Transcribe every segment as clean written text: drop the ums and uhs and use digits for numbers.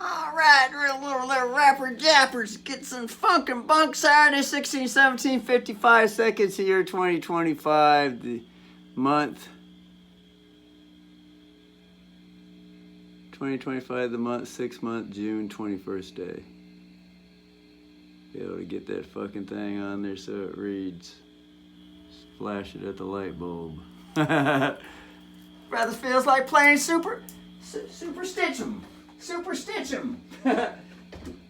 Alright, little rapper jappers, get some funk and bunk Saturday, 16, 17, 55 seconds here, 2025, the month. 2025, the month, 6th month, June 21st day. Be able to get that fucking thing on there so it reads. Just flash it at the light bulb. Brother feels like playing Super Stitch 'em. Super Stitch 'em.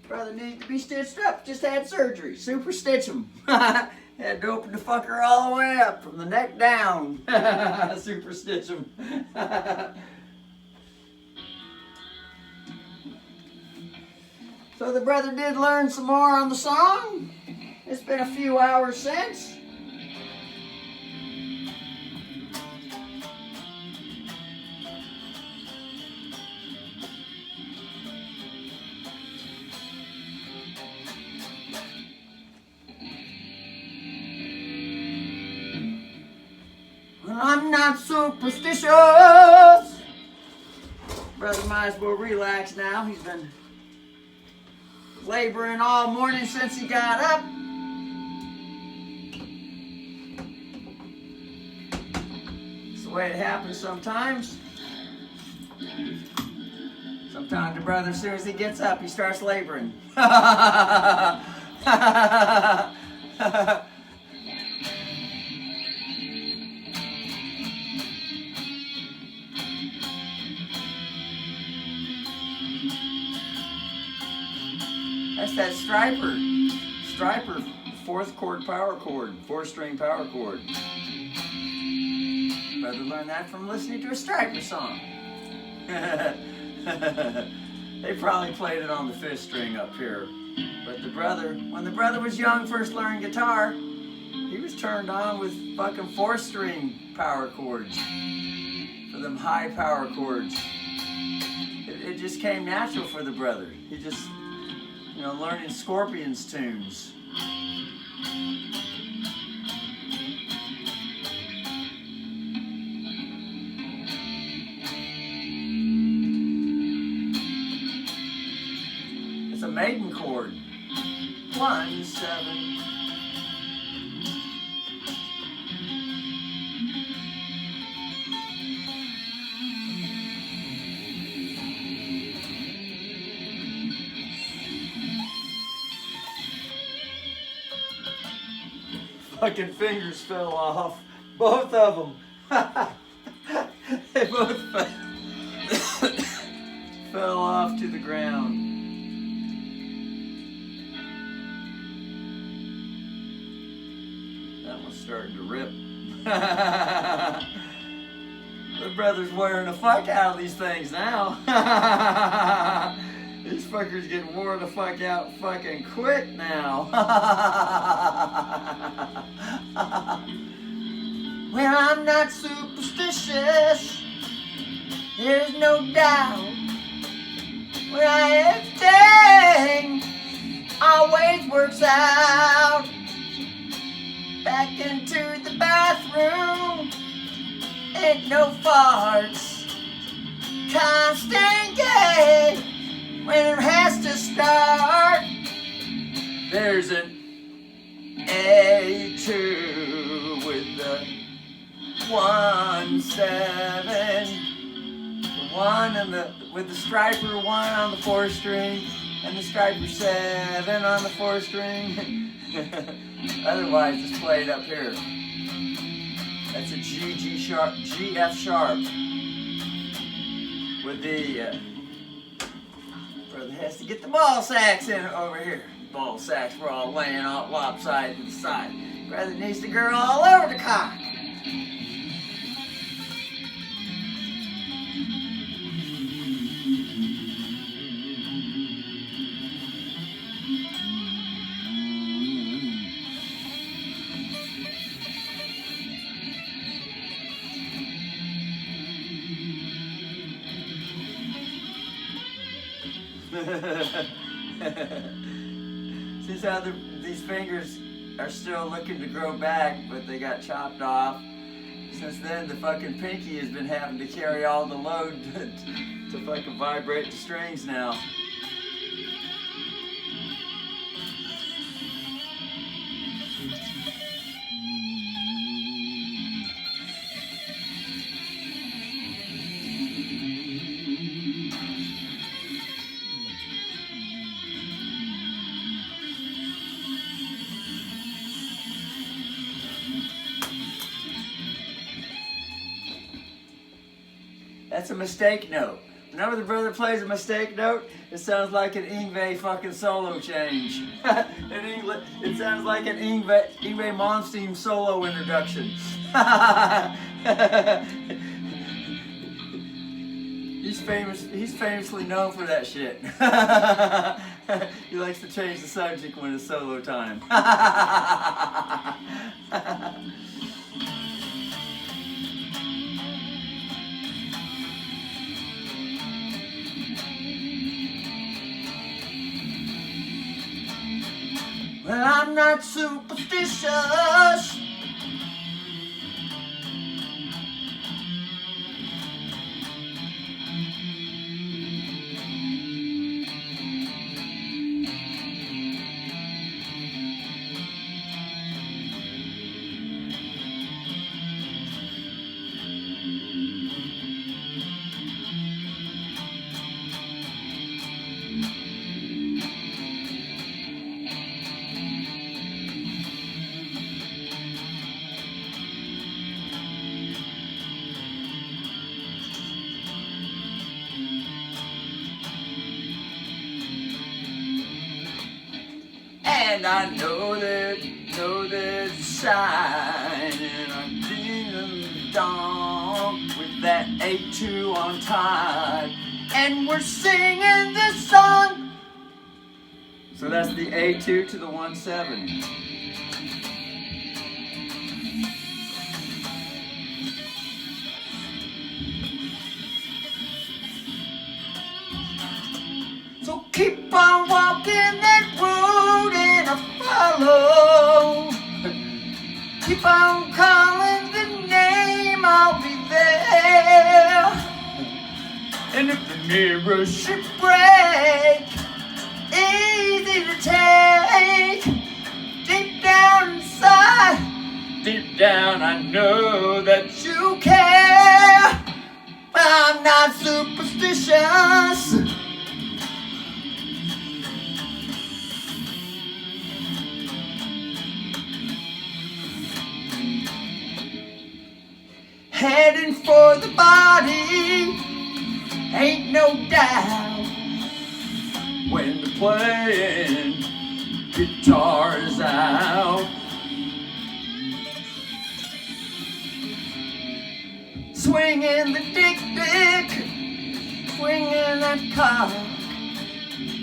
Brother needs to be stitched up. Just had surgery. Super Stitch 'em. Had to open the fucker all the way up from the neck down. Super Stitch 'em. So the brother did learn some more on the song. It's been a few hours since. I'm not superstitious. Brother might as well relax now. He's been laboring all morning since he got up. It's the way it happens sometimes. Sometimes the brother, as soon as he gets up, he starts laboring. That's that striper, 4th chord power chord, 4-string power chord. Brother learned that from listening to a striper song. They probably played it on the 5th string up here. But when the brother was young, first learning guitar, he was turned on with fucking 4-string power chords. For them high power chords. It just came natural for the brother. He just, learning Scorpions tunes. It's a maiden chord. 1, 7. Fucking fingers fell off. Both of them. They both fell off to the ground. That one's starting to rip. The brother's wearing the fuck out of these things now. These fuckers getting worn the fuck out fucking quick now. Well, I'm not superstitious. There's no doubt. Well, everything always works out. Back into the bathroom. Ain't no farts. Constant game. When it has to start, there's an A2 with the 1, 7, the 1 and with the striper 1 on the 4th string, and the striper 7 on the 4th string. Otherwise, it's played up here. That's a G sharp, G F sharp with the. Brother has to get the ball sacks in over here. Ball sacks were all laying out lopsided to the side. Brother needs to girl all over the cock. Since how these fingers are still looking to grow back, but they got chopped off. Since then, the fucking pinky has been having to carry all the load to fucking vibrate the strings now. That's a mistake note. Whenever the brother plays a mistake note, it sounds like an Yngwie fucking solo change. In English, it sounds like an Yngwie Malmsteen solo introduction. He's famously known for that shit. He likes to change the subject when it's solo time. Well, I'm not superstitious. And I know that sign, and I'm ding dong with that 8-2 on time, and we're singing this song. So that's the 8-2 to the 1-7. So keep on walking that road and I follow. Keep on calling the name, I'll be there. And if the mirrors should break, easy to take. Deep down inside, deep down I know that you care. I'm not superstitious. Heading for the body, ain't no doubt. When the playing guitar is out, swinging the dick, swinging that cock.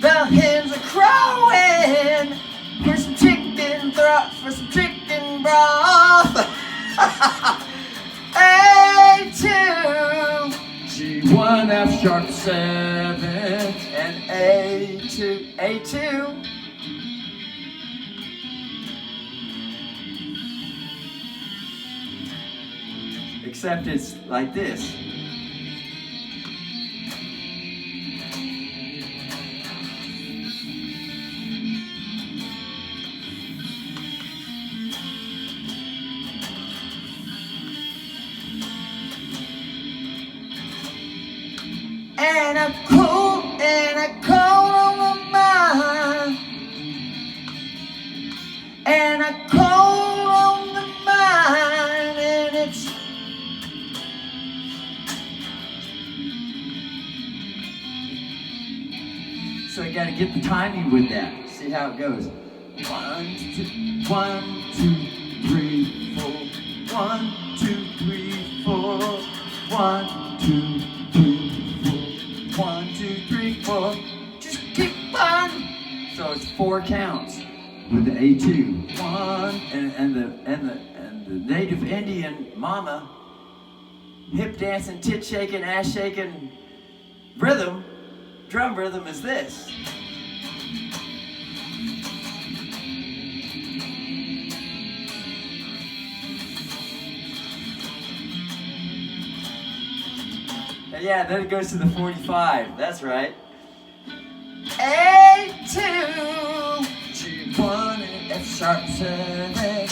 The hens are crowing for some chicken broth. A2, G1 F sharp 7, and A2. Except it's like this. And a cold on the mind, and a cold on the mind, and it's so you gotta get the timing with that. See how it goes. 1, 2, 1, 2, 3, 4. 1, 2, 3, 4. 1, 2, 3, 4. 1, 2, 3, 4. Just keep on. So it's 4 counts with the A2. 1 and the native Indian mama hip dancing, tit shaking, ass shaking rhythm, drum rhythm is this. Yeah, then it goes to the 45. That's right. A2, G1 and F sharp 7.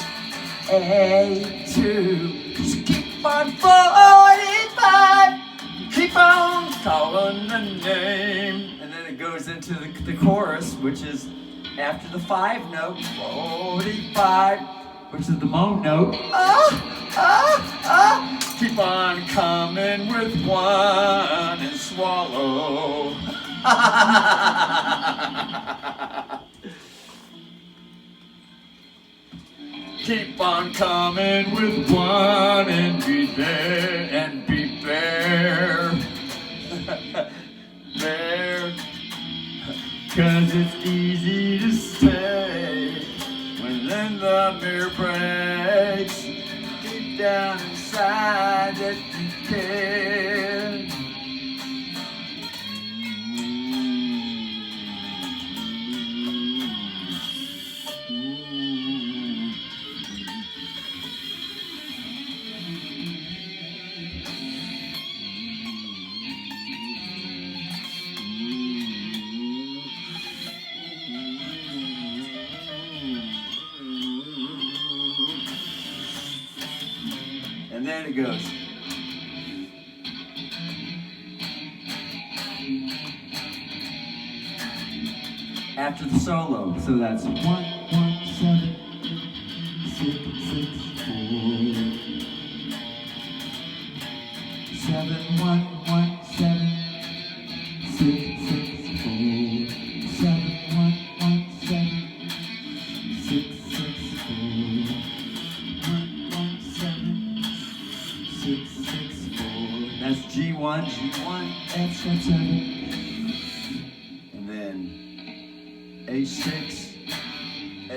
A2. Just keep on 45. Keep on calling the name. And then it goes into the chorus, which is after the 5 note. 45, which is the moan note. Keep on coming with one and swallow. Keep on coming with one and be there and be bare. There. 'Cause it's easy to stay when then the mirror breaks. Deep down inside that you care. And then it goes. After the solo, so that's 1, 1, 7, 6, 6, 4. 7, 1, 1, 7, 6, 6, 4. 7, 1, 1, 7, 6, 6, 4. 1, 1, 7, 6, 6, 4. That's G1, G1, F7. And then A6, A,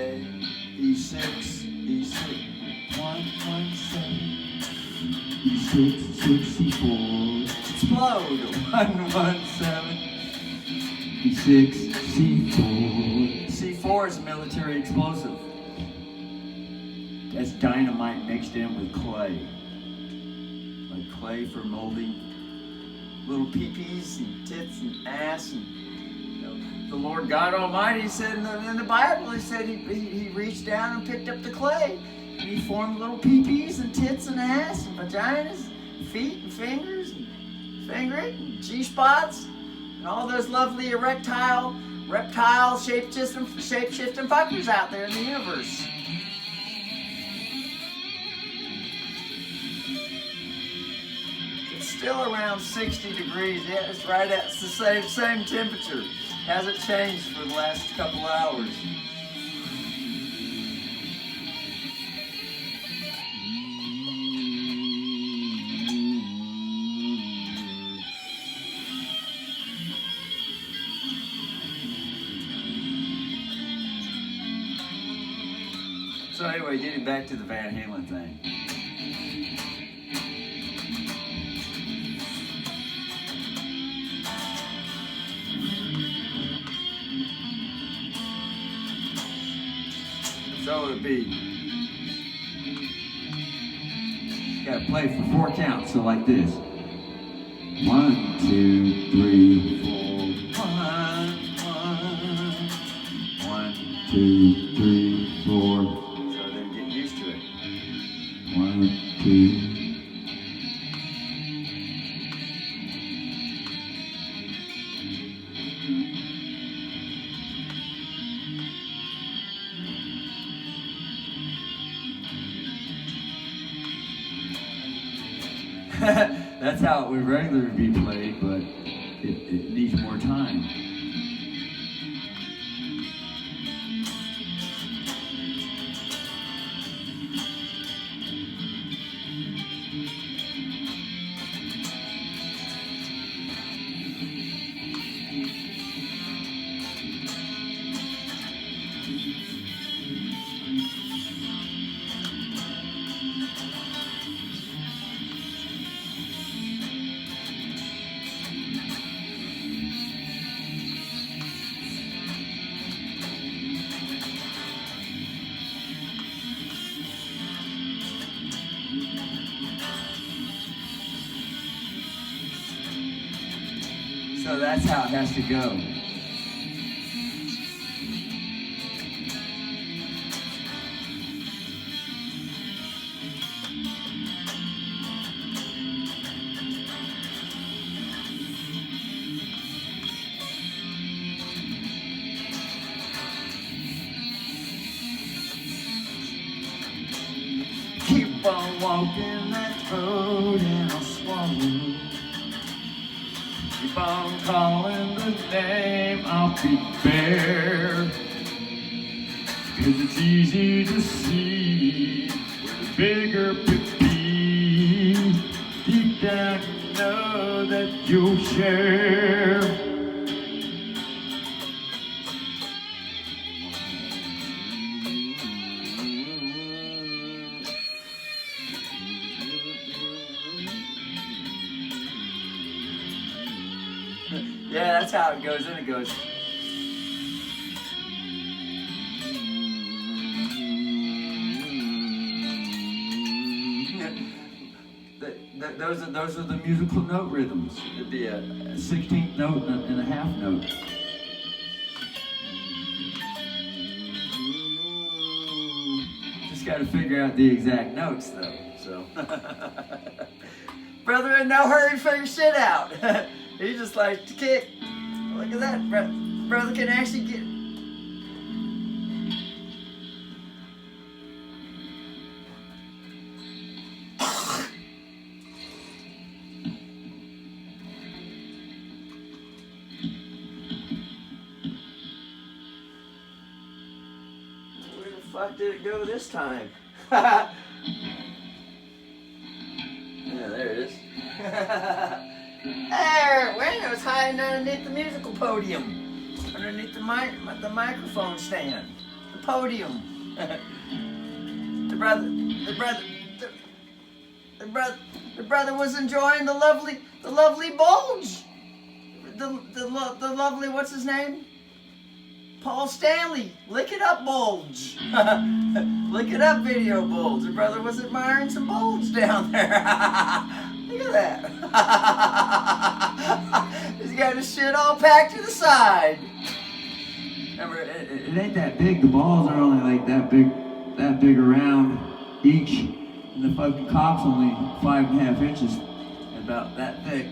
E6, E6, 1, 1, 7, E6, 6, C4. Explode, 1, 1, 7, E6, C4. C4 is a military explosive. That's dynamite mixed in with clay. Like clay for molding little peepees and tits and ass. And you know, the Lord God Almighty said in the Bible, he said he reached down and picked up the clay and he formed little peepees and tits and ass and vaginas, feet and fingers and fingering and G-spots and all those lovely reptile shape-shifting fuckers out there in the universe. Still around 60 degrees. Yeah, it's right at the same temperature. Hasn't changed for the last couple hours. So anyway, getting back to the Van Halen thing. So it'd be, you gotta play for 4 counts, so like this. 1, 2, 3, 4. 1, 2, 3, 4. So then get used to it. 1, 2. That's how it would regularly be played, but it needs more time. So that's how it has to go. Keep on walking that throat and I'll swallow. Keep on calling the name, I'll be bare. 'Cause it's easy to see where the bigger could be. Deep down you know that you'll share. Yeah, that's how it goes. Then it goes. Those are the musical note rhythms. It'd be a 16th note and a half note. Just got to figure out the exact notes though. So, brother, in no hurry, figure shit out. He just likes to kick. Look at that, brother can actually get. Where the fuck did it go this time? Yeah, there it is. There, when it was hiding underneath the musical podium, underneath the microphone stand, the podium. The brother was enjoying the lovely bulge, the lovely, what's his name? Paul Stanley. Lick it up, bulge. Lick it up, video bulge. The brother was admiring some bulge down there. Look at that. He's got his shit all packed to the side. Remember, it ain't that big. The balls are only like that big around each. And the fucking cock's only 5.5 inches. About that thick.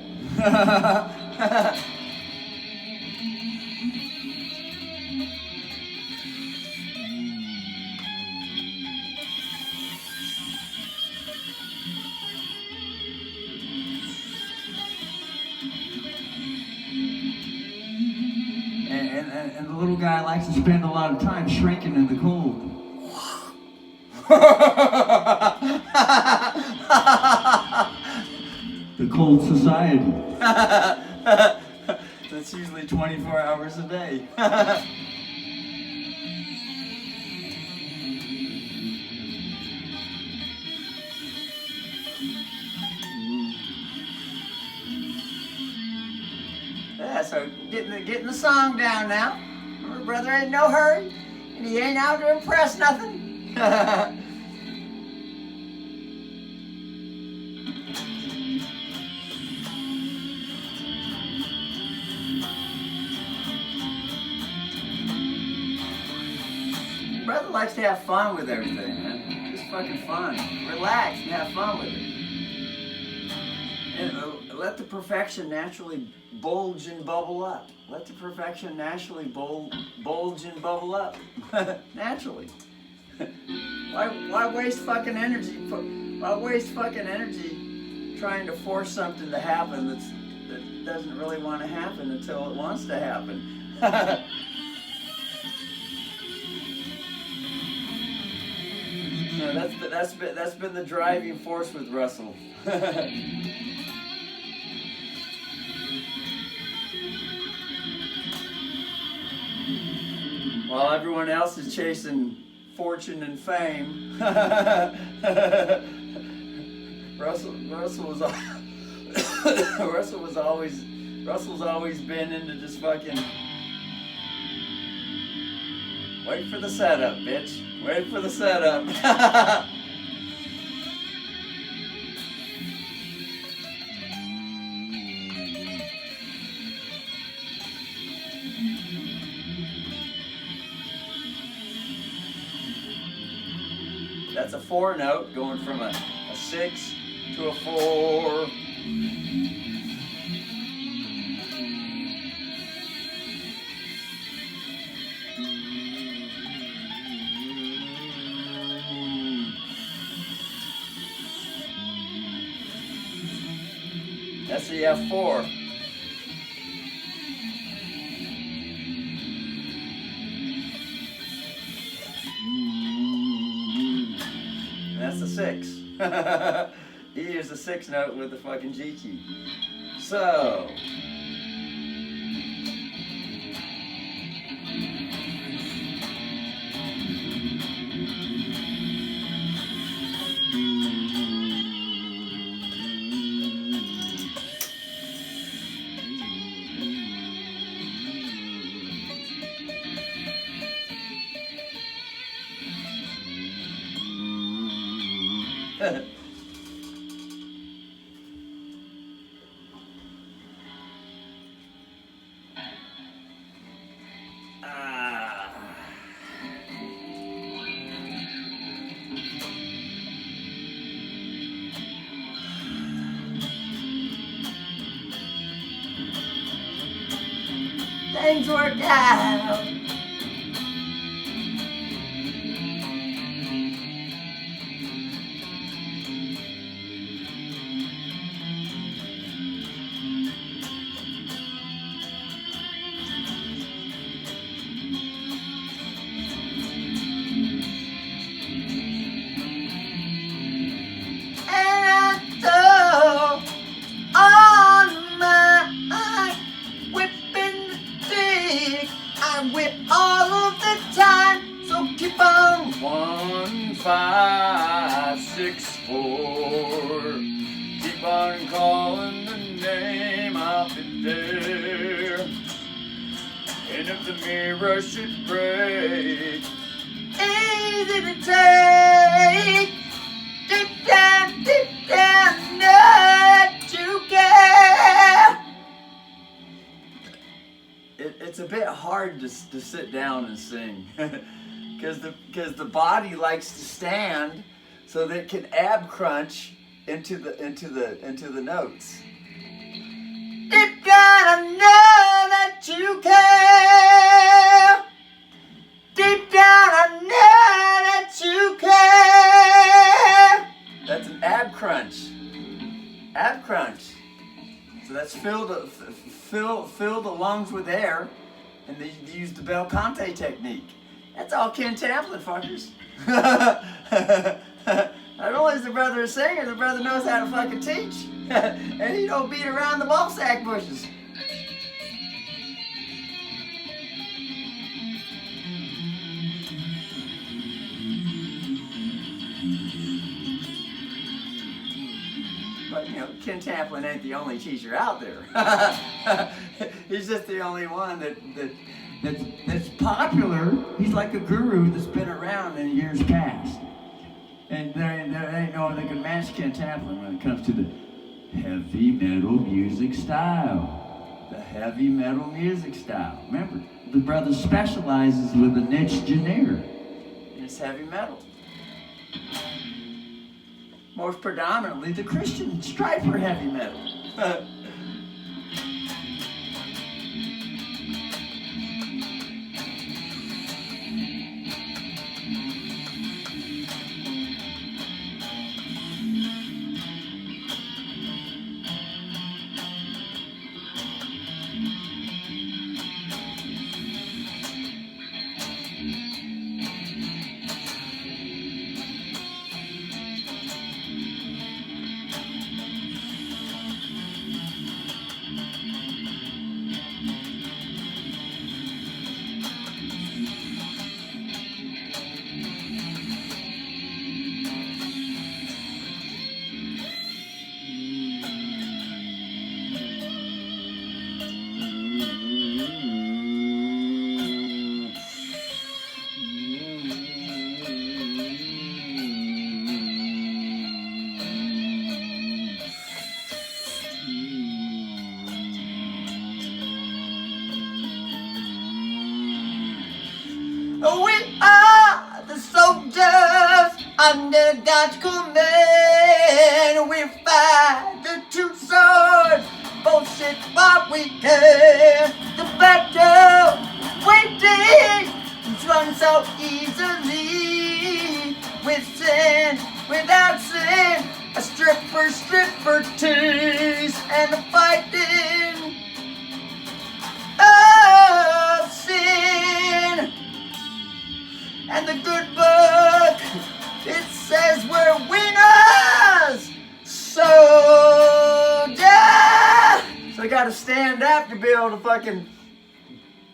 And the little guy likes to spend a lot of time shrinking in the cold. The cold society. That's usually 24 hours a day. Yeah, so getting the song down now. Our brother ain't no hurry, and he ain't out to impress nothing. Brother likes to have fun with everything, man. Just fucking fun. Relax and have fun with it. And let the perfection naturally bulge and bubble up. Let the perfection naturally bulge and bubble up. Naturally. Why waste fucking energy? Why waste fucking energy trying to force something to happen that doesn't really want to happen until it wants to happen? No, that's been the driving force with Russell. While everyone else is chasing fortune and fame, Russell's always been into just fucking wait for the setup, bitch. Wait for the setup. That's a 4 note going from a 6 to a 4. So you have 4. That's the 6. He used the 6 note with the fucking G key. So. Things work out. Whip all of the time, so keep on. 1, 5, 6, 4. Keep on calling the name, I'll be there. And if the mirror should break, easy to take. Deep down, not to care. It's a bit hard to sit down and sing because the body likes to stand so that it can ab crunch into the notes. Deep down I know that you care. Deep down I know that you care. That's an ab crunch. Ab crunch. So that's fill the lungs with air, and they use the bel canto technique. That's all Ken Tamplin, fuckers. Not only is the brother a singer, the brother knows how to fucking teach. And he don't beat around the ballsack bushes. But, you know, Ken Tamplin ain't the only teacher out there. He's just the only one that's popular. He's like a guru that's been around in years past. And there ain't no one that can match Ken Tamplin when it comes to the heavy metal music style. The heavy metal music style. Remember, the brother specializes with a niche genre. And it's heavy metal. Most predominantly the Christian striper heavy metal. We are the soldiers under God's command. We fight the two swords, bullshit what we can. The battle waiting run so easily. With sin, without sin, a stripper tease, and the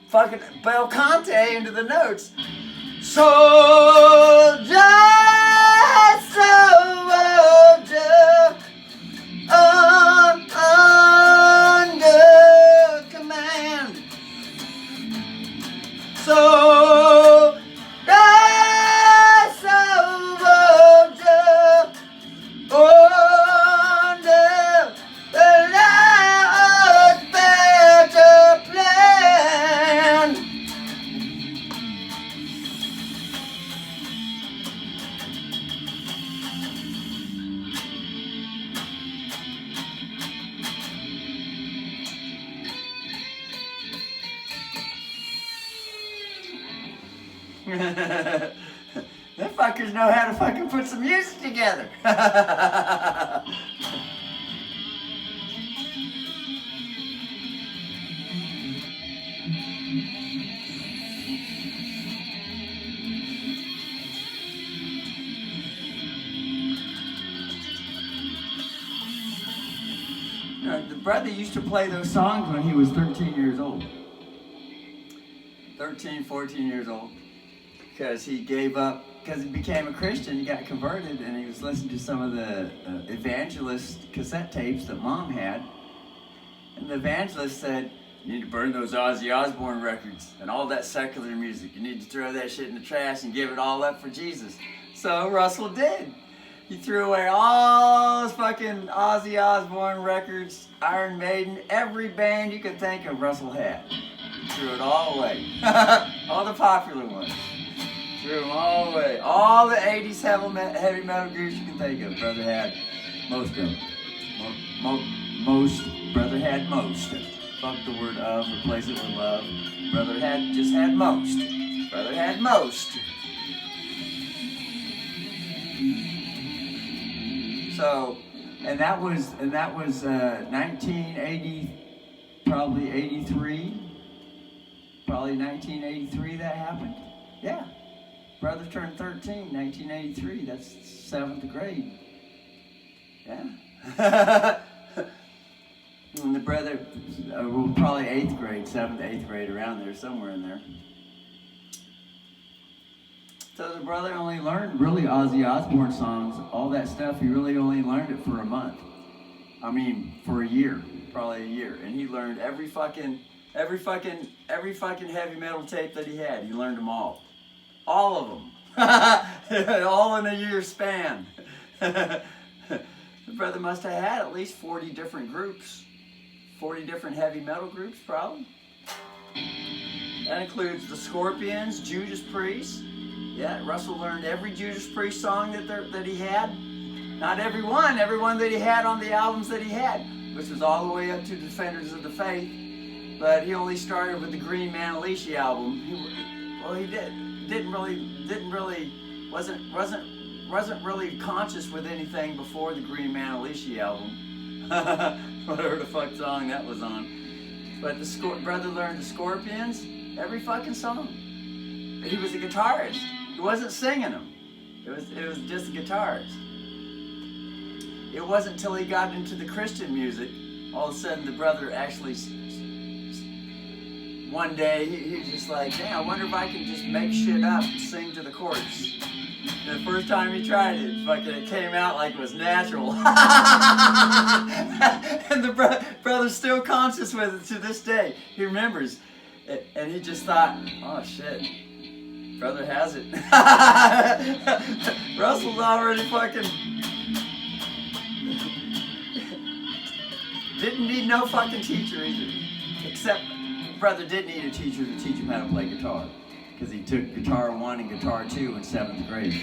fucking bel cante into the notes. Soldier, soldier, under command. Soldier, soldier, under the Lord's better plan. Them fuckers know how to fucking put some music together. The brother used to play those songs when he was 13 years old. 13, 14 years old. Because he gave up, because he became a Christian, he got converted, and he was listening to some of the evangelist cassette tapes that Mom had. And the evangelist said, you need to burn those Ozzy Osbourne records and all that secular music. You need to throw that shit in the trash and give it all up for Jesus. So Russell did. He threw away all those fucking Ozzy Osbourne records, Iron Maiden, every band you could think of Russell had. He threw it all away. All the popular ones. Threw them all away. All the 80s heavy metal groups you can think of, brother had most of them. Brother had most. Fuck the word of, replace it with love. Brother just had most. Brother had most. So, and that was 1980, probably 83, probably 1983 that happened. Yeah. Brother turned 13, 1983. That's 7th grade. Yeah. And the brother, well, probably 8th grade, 7th, 8th grade, around there, somewhere in there. So the brother only learned really Ozzy Osbourne songs, all that stuff. He really only learned it for a month. I mean, for a year, probably a year. And he learned every fucking heavy metal tape that he had. He learned them all. All of them. All in a year span. The brother must have had at least 40 different groups. 40 different heavy metal groups, probably. That includes the Scorpions, Judas Priest. Yeah, Russell learned every Judas Priest song that he had. Not every one that he had on the albums that he had, which was all the way up to Defenders of the Faith. But he only started with the Green Man Alicia album. He wasn't really conscious with anything before the Green Man Alicia album. Whatever the fuck song that was on. But the brother learned the Scorpions, every fucking song. He was a guitarist. He wasn't singing them. It was just a guitarist. It wasn't until he got into the Christian music, all of a sudden the brother actually, one day he was just like, yeah, I wonder if I can just make shit up and sing to the chorus. And the first time he tried it, it came out like it was natural. And the brother's still conscious with it to this day. He remembers. And he just thought, oh shit, brother has it. Russell's already fucking... Didn't need no fucking teacher either. Except, brother did need a teacher to teach him how to play guitar. Because he took Guitar 1 and Guitar 2 in 7th grade.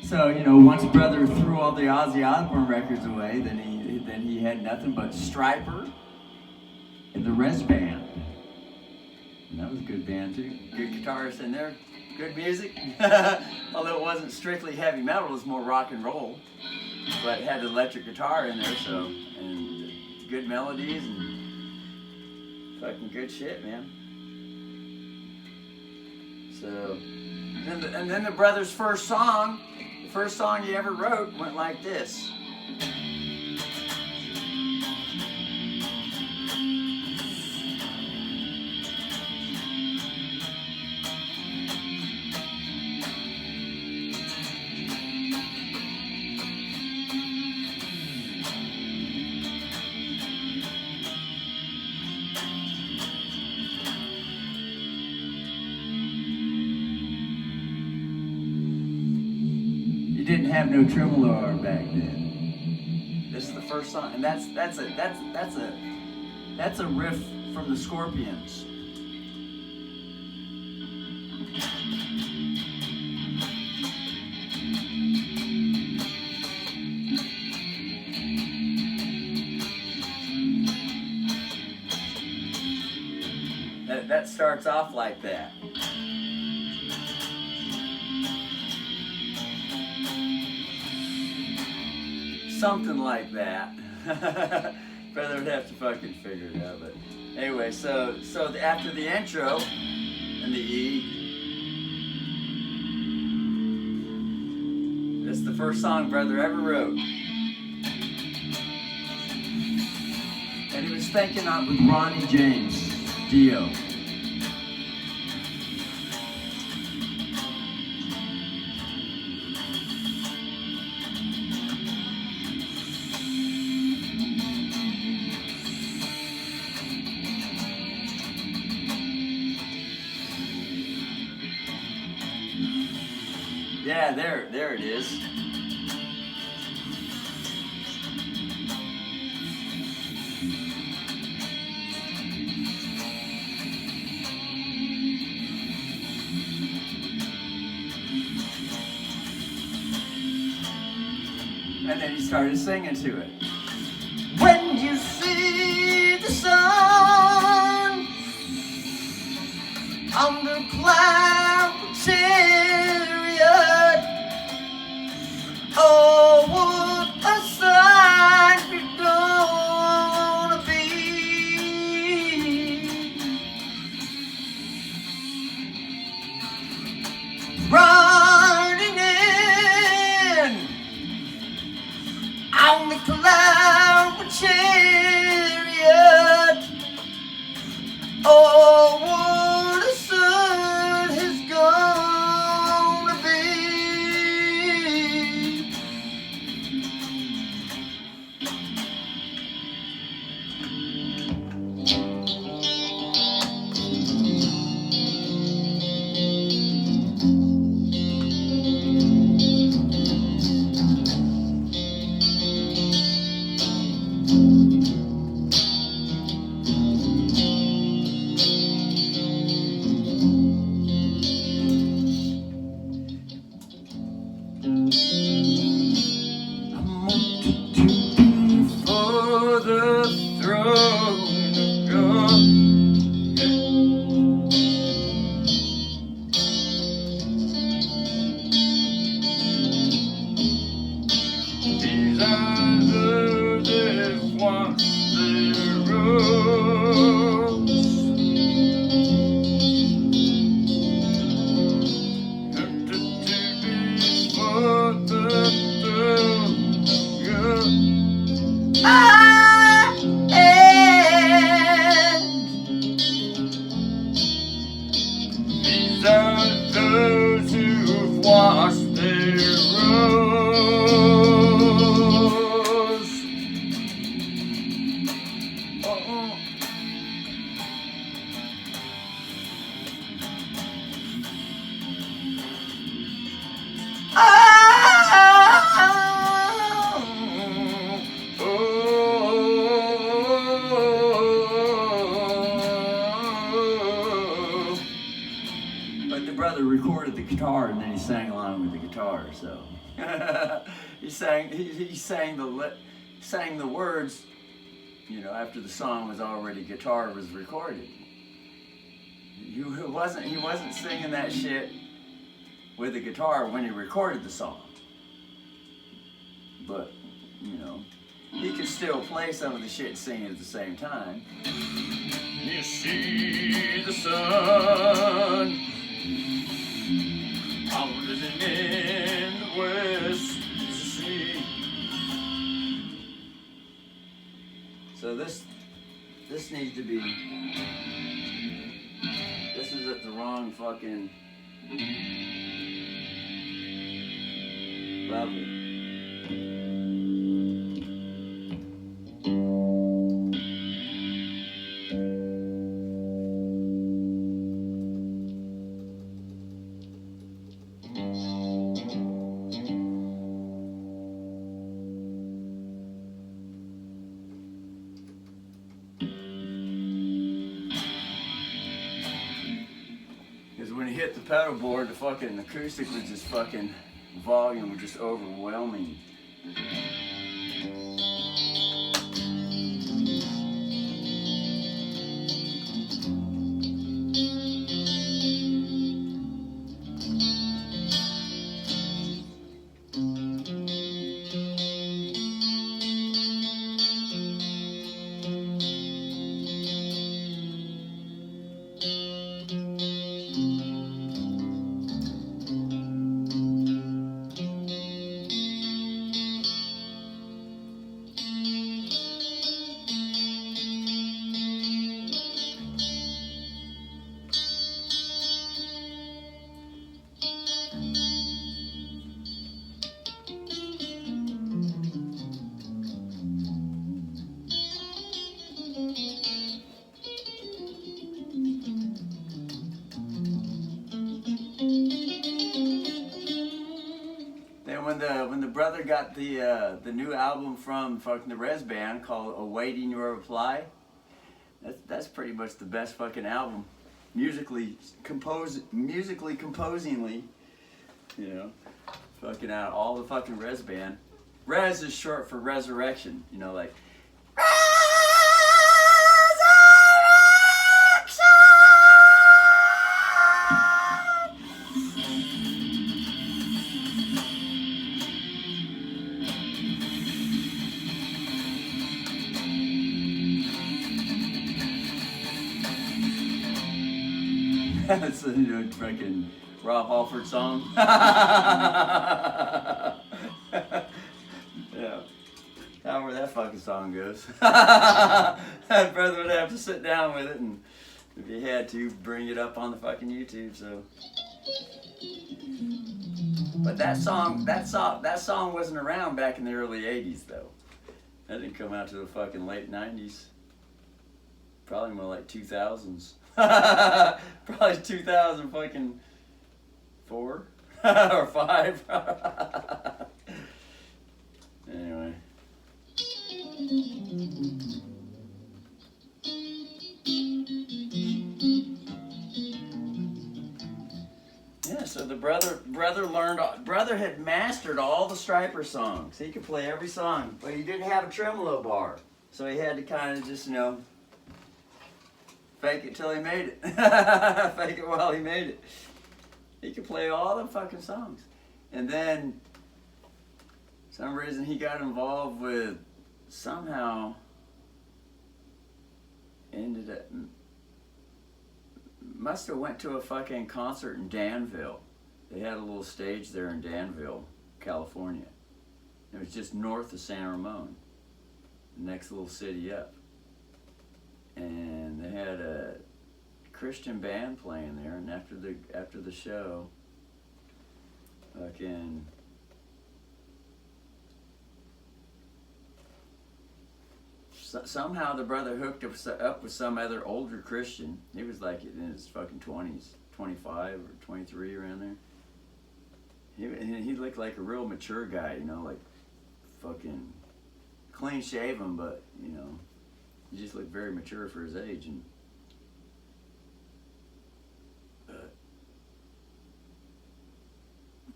So, once brother threw all the Ozzy Osbourne records away, then then he had nothing but Striper and the Res Band. And that was a good band too. Good guitarists in there, good music. Although it wasn't strictly heavy metal, it was more rock and roll. But it had an electric guitar in there, so, and good melodies and fucking good shit, man. So, and then the brother's first song, the first song he ever wrote, went like this. You didn't have no tremolo back then. This is the first song, and that's a riff from the Scorpions. That starts off like that. Something like that. Brother would have to fucking figure it out, but anyway, so after the intro and the E, this is the first song Brother ever wrote. And he was thinking of with Ronnie James Dio. Yeah, there it is. And then he started singing to it. When you see the sun on the cloud chariot, oh, what a sight you're gonna be. Riding in on the cloud chariot, oh, what a sight he's gonna be. For the throne of God, these are the days once they rose, and to be for the throne of God. These are those who've washed their robes. Oh. But the brother recorded the guitar and then he sang along with the guitar, so he sang sang the words, you know, after the song was already, guitar was recorded. He wasn't singing that shit with the guitar when he recorded the song. But, you know, he could still play some of the shit singing at the same time. You see the sun out in the west sea. So this needs to be, this is at the wrong fucking level. When he hit the pedal board, the fucking acoustic was just fucking, volume was just overwhelming. When the brother got the new album from fucking the Res Band called "Awaiting Your Reply," that's pretty much the best fucking album, musically composingly, you know, fucking out all the fucking Res Band. Res is short for resurrection, you know, like. That's a fucking Rob Halford song. Yeah. However that fucking song goes. That brother would have to sit down with it, and if he had to, bring it up on the fucking YouTube. So, but that song wasn't around back in the early '80s though. That didn't come out to the fucking late '90s. Probably more like 2000s. Probably 2000 fucking 4 or 5. Anyway. Yeah, so the brother had mastered all the Striper songs. He could play every song, but he didn't have a tremolo bar. So he had to kind of just, you know, fake it till he made it. Fake it while he made it. He could play all the fucking songs. And then, for some reason, he got involved with, somehow, ended up, must have went to a fucking concert in Danville. They had a little stage there in Danville, California. It was just north of San Ramon, the next little city up. And they had a Christian band playing there, and after the show, fucking somehow the brother hooked up with some other older Christian. He was like in his fucking 20s, 25 or 23 around there. He looked like a real mature guy, you know, like fucking clean shaven, but you know. He just looked very mature for his age, and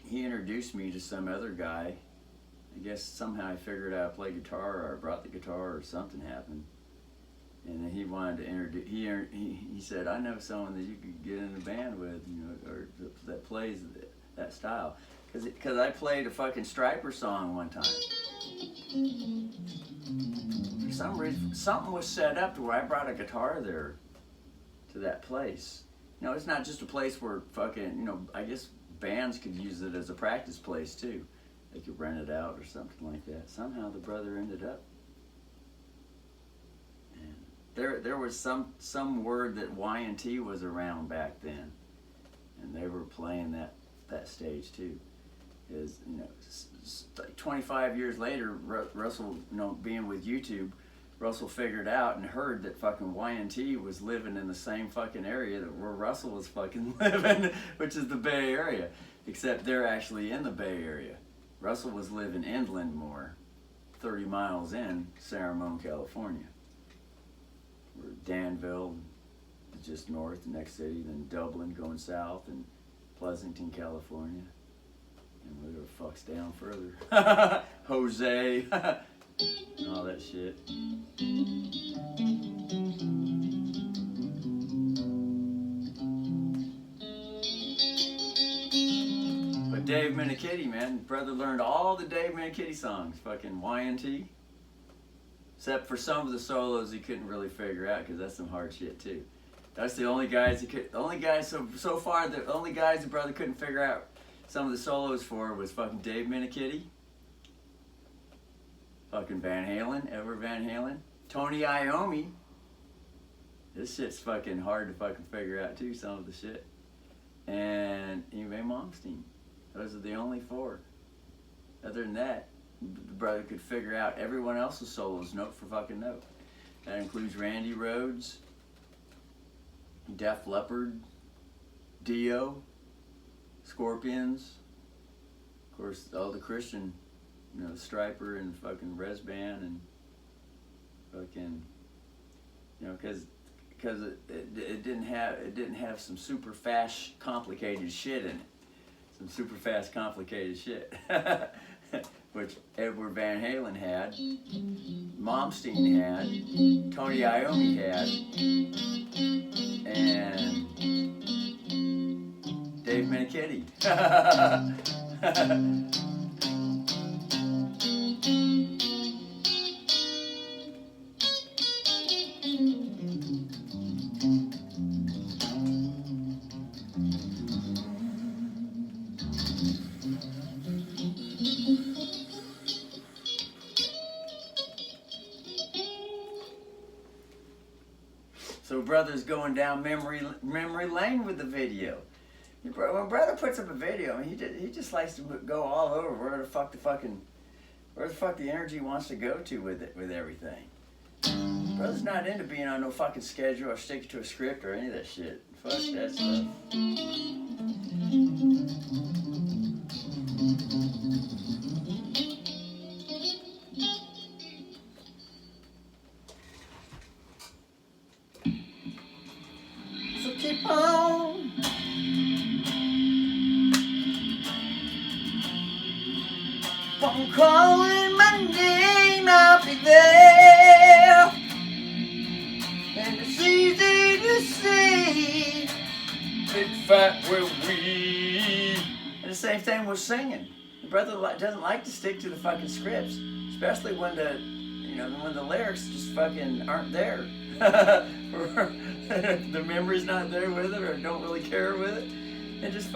he introduced me to some other guy I guess somehow I figured out how to play guitar, or I brought the guitar, or something happened. And then he wanted to introduce. He said, "I know someone that you could get in a band with, you know, or that plays that style." Because I played a fucking Striper song one time. For some reason, something was set up to where I brought a guitar there to that place. You know, it's not just a place where fucking, you know, I guess bands could use it as a practice place too. They could rent it out or something like that. Somehow the brother ended up. And there was some word that Y&T was around back then, and they were playing that stage too. Is, you know, 25 years later, Russell, you know, being with YouTube, Russell figured out and heard that fucking Y&T was living in the same fucking area that where Russell was fucking living, which is the Bay Area, except they're actually in the Bay Area. Russell was living inland more, 30 miles in San Ramon, California. Where Danville is just north, the next city, then Dublin going south, and Pleasanton, California. And whatever the fuck's down further. Jose. And all that shit. But Dave Minikitty, man, brother learned all the Dave Minikitty songs. Fucking Y&T. Except for some of the solos he couldn't really figure out, because that's some hard shit too. That's the only guys so far the only guys the brother couldn't figure out some of the solos for was fucking Dave Minikitty, fucking Van Halen, Edward Van Halen, Tony Iommi. This shit's fucking hard to fucking figure out too, some of the shit. And Yngwie Malmsteen. Those are the only four. Other than that, the brother could figure out everyone else's solos note for fucking note. That includes Randy Rhoads, Def Leppard, Dio, Scorpions, of course, all the Christian, you know, Striper and fucking Resband and fucking, you know, because it didn't have some super fast complicated shit in it, some super fast complicated shit, which Edward Van Halen had, Malmsteen had, Tony Iommi had, and Dave Minikitty. So brother's going down memory lane with the video. When brother puts up a video, I mean, he just likes to go all over where the fuck the energy wants to go to with everything. Brother's not into being on no fucking schedule or sticking to a script or any of that shit. Fuck that stuff. So keep on. Phone calling my name, I'll be there. And it's easy to see. Big fat will we. And the same thing with singing. The brother doesn't like to stick to the fucking scripts, especially when the lyrics just fucking aren't there. The memory's not there with it, or don't really care with it, and just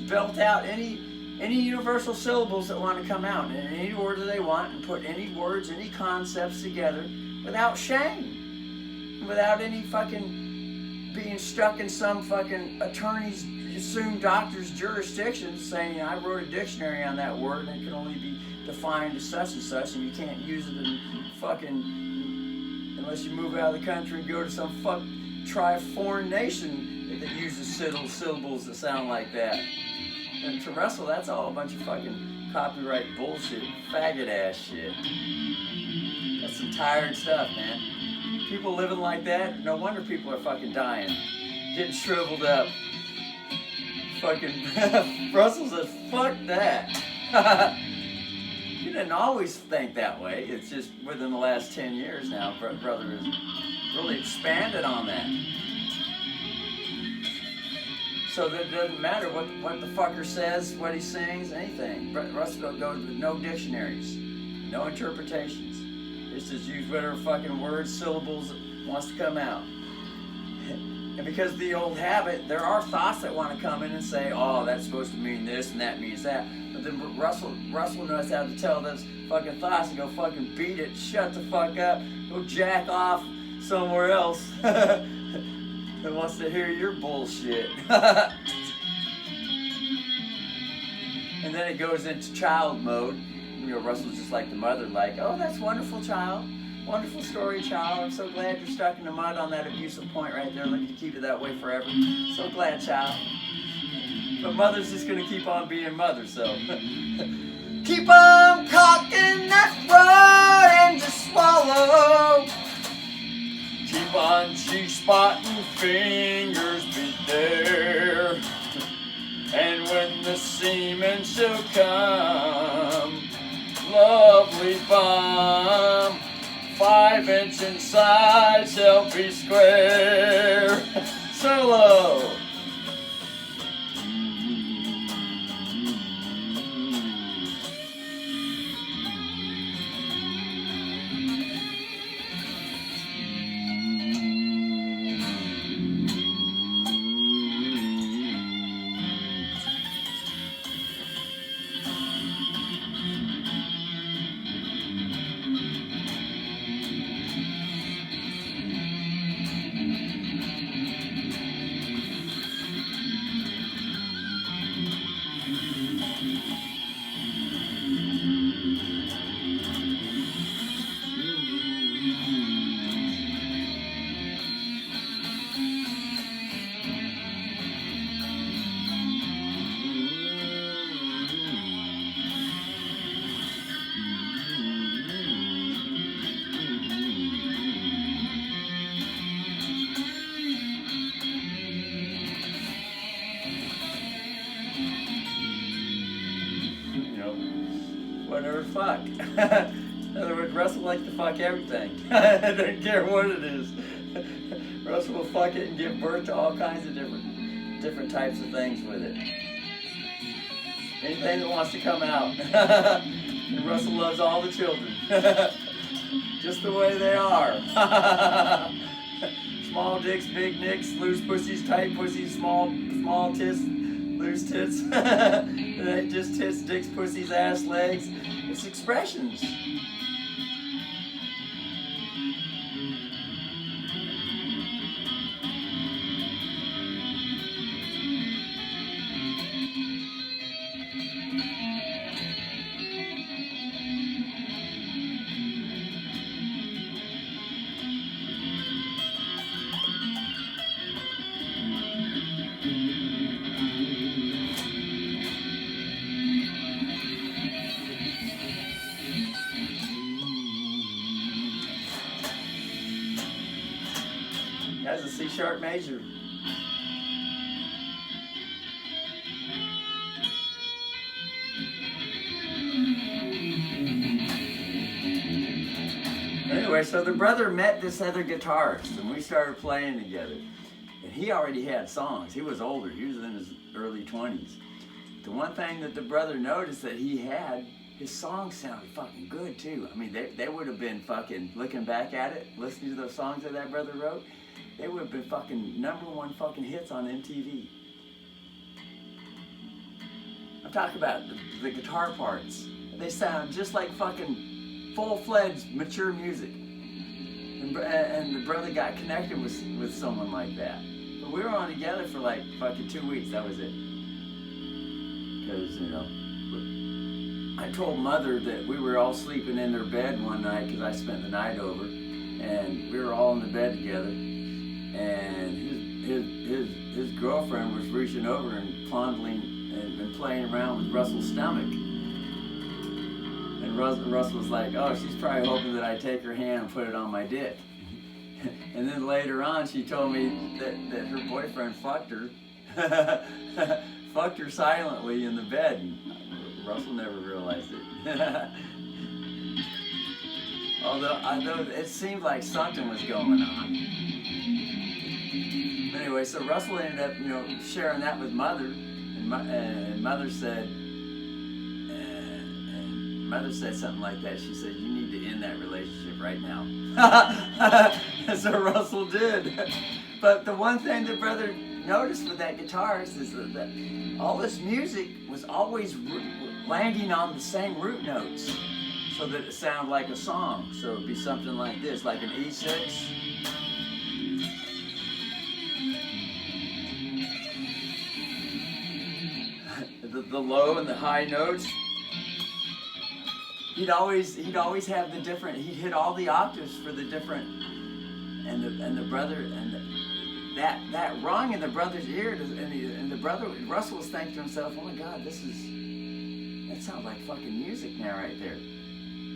belt out any universal syllables that want to come out in any order they want, and put any words, any concepts together without shame, without any fucking being stuck in some fucking attorney's, assumed doctor's jurisdiction saying, I wrote a dictionary on that word and it can only be defined as such and such, and you can't use it in fucking, unless you move out of the country and go to some foreign nation that uses syllables that sound like that. And to Russell, that's all a bunch of fucking copyright bullshit, faggot ass shit. That's some tired stuff, man. People living like that, no wonder people are fucking dying, getting shriveled up. Fucking Russell says, fuck that. He didn't always think that way. It's just within the last 10 years now, brother has really expanded on that. So that it doesn't matter what the fucker says, what he sings, anything. Russell goes with no dictionaries, no interpretations. It's just use whatever fucking words, syllables wants to come out. And because of the old habit, there are thoughts that want to come in and say, oh, that's supposed to mean this and that means that. But then Russell knows how to tell those fucking thoughts and go fucking beat it, shut the fuck up, go jack off somewhere else that wants to hear your bullshit. And then it goes into child mode. You know, Russell's just like the mother, like, oh, that's wonderful, child. Wonderful story, child. I'm so glad you're stuck in the mud on that abusive point right there, looking to keep it that way forever. So glad, child. But mother's just going to keep on being mother, so. Keep on cocking that rod and just swallow. Keep on G-spotting, fingers be there. And when the semen shall come, lovely bomb, 5-inch inside shall be square. Solo. Whatever, fuck. In other words, Russell likes to fuck everything. Doesn't care what it is. Russell will fuck it and give birth to all kinds of different types of things with it. Anything that wants to come out. And Russell loves all the children. Just the way they are. Small dicks, big nicks, loose pussies, tight pussies, small tits, loose tits. Just tits, dicks, pussies, ass, legs. It's expressions. That's a C-sharp major. Anyway, so the brother met this other guitarist, and we started playing together. And he already had songs. He was older. He was in his early 20s. The one thing that the brother noticed that he had, his songs sounded fucking good, too. I mean, they would have been fucking, looking back at it, listening to those songs that brother wrote, they would have been fucking #1 fucking hits on MTV. I'm talking about the guitar parts. They sound just like fucking full-fledged mature music. And the brother got connected with someone like that. But we were on together for like fucking 2 weeks, that was it. Because, you know, I told Mother that we were all sleeping in their bed one night because I spent the night over. And we were all in the bed together. And his girlfriend was reaching over and fondling and playing around with Russell's stomach. And Russell was like, oh, she's probably hoping that I take her hand and put it on my dick. And then later on, she told me that her boyfriend fucked her. Fucked her silently in the bed. And Russell never realized it. Although it seemed like something was going on. Anyway, so Russell ended up, sharing that with Mother, and Mother said, something like that. She said, "You need to end that relationship right now." So Russell did. But the one thing that Brother noticed with that guitarist is that all this music was always landing on the same root notes, so that it sounded like a song. So it'd be something like this, like an E6. The low and the high notes. He'd always have the different. He'd hit all the octaves for the different, and the brother and that rung in the brother's ear, and the brother Russell was thinking to himself, "Oh my God, that sounds like fucking music now right there."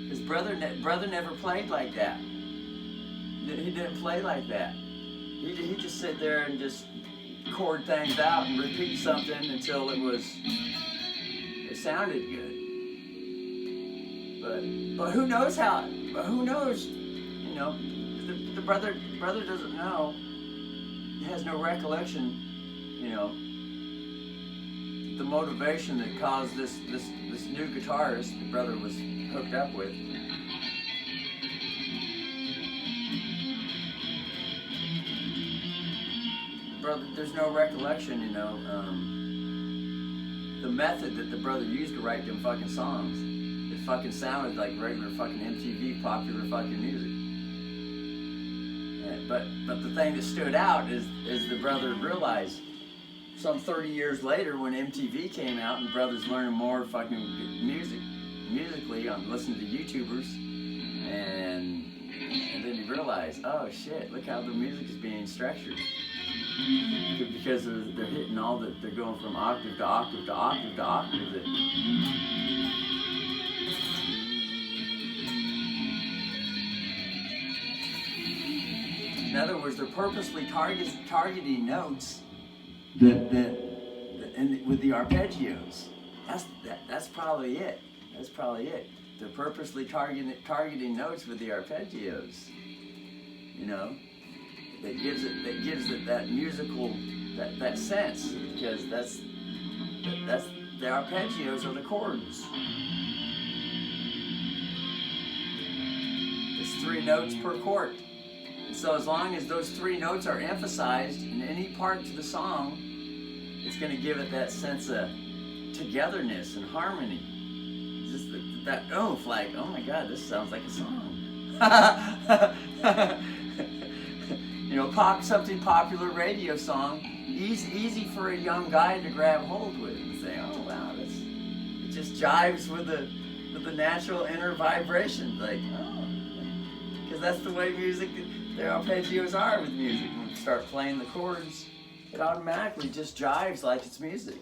His brother never played like that. He didn't play like that. He just sit there and just chord things out and repeat something until it sounded good. But who knows how? But who knows? The brother doesn't know. He has no recollection. The motivation that caused this new guitarist the brother was hooked up with. Brother, there's no recollection. The method that the brother used to write them fucking songs. It fucking sounded like regular fucking MTV popular fucking music. But the thing that stood out is the brother realized some 30 years later when MTV came out and brothers learning more fucking musically on listening to YouTubers, and then he realized, oh shit, look how the music is being structured. Because they're hitting all that, they're going from octave to octave to octave to octave. In other words, they're purposely targeting notes with the arpeggios. That's probably it. That's probably it. They're purposely targeting notes with the arpeggios. That gives it that musical that sense, because that's the arpeggios are the chords. It's 3 notes per chord. And so as long as those 3 notes are emphasized in any part to the song, it's going to give it that sense of togetherness and harmony. Just that oomph, like, oh my God, this sounds like a song. Something popular radio song, easy for a young guy to grab hold with and say, oh wow, it just jives with the natural inner vibration, like, oh, because that's the way the arpeggios are with music. When you start playing the chords, it automatically just jives like it's music.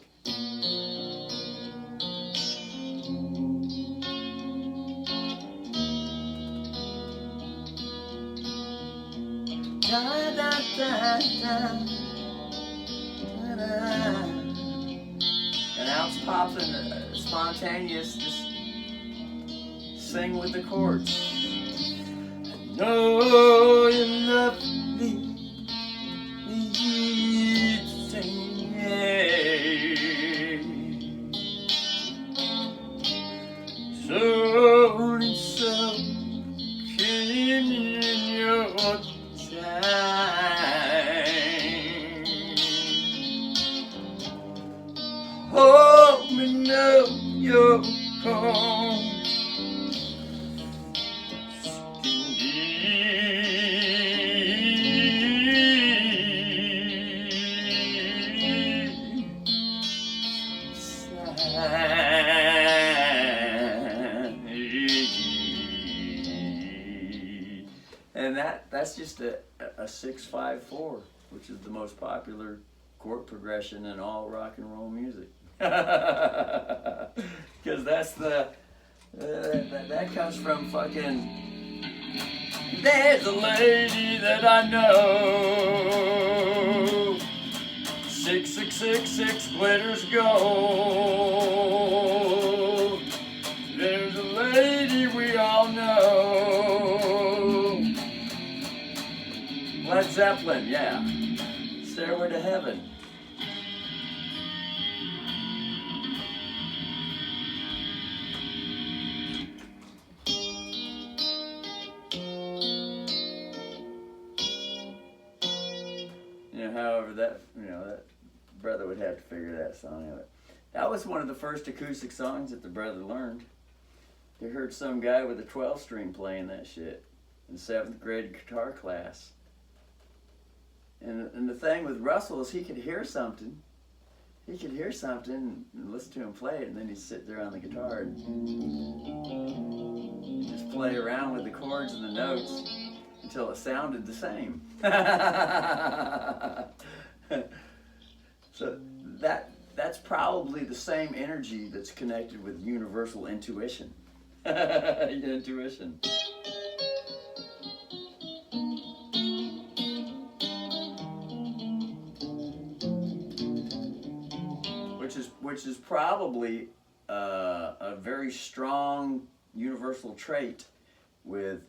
Da, da, da, da, da, da. And out pops in spontaneous, just sing with the chords. I know you love me, so in your hold me now, you're home. And that's just a 6-5-4, which is the most popular chord progression in all rock and roll music. Because that's that comes from fucking. There's a lady that I know. 666 glitters gold. There's a lady we all know. Zeppelin, yeah. Stairway to Heaven. However, that brother would have to figure that song out. That was one of the first acoustic songs that the brother learned. He heard some guy with a 12-string playing that shit in 7th grade guitar class. And the thing with Russell is he could hear something. He could hear something and listen to him play it, and then he'd sit there on the guitar and just play around with the chords and the notes until it sounded the same. So that's probably the same energy that's connected with universal intuition. Intuition. Which is probably a very strong universal trait with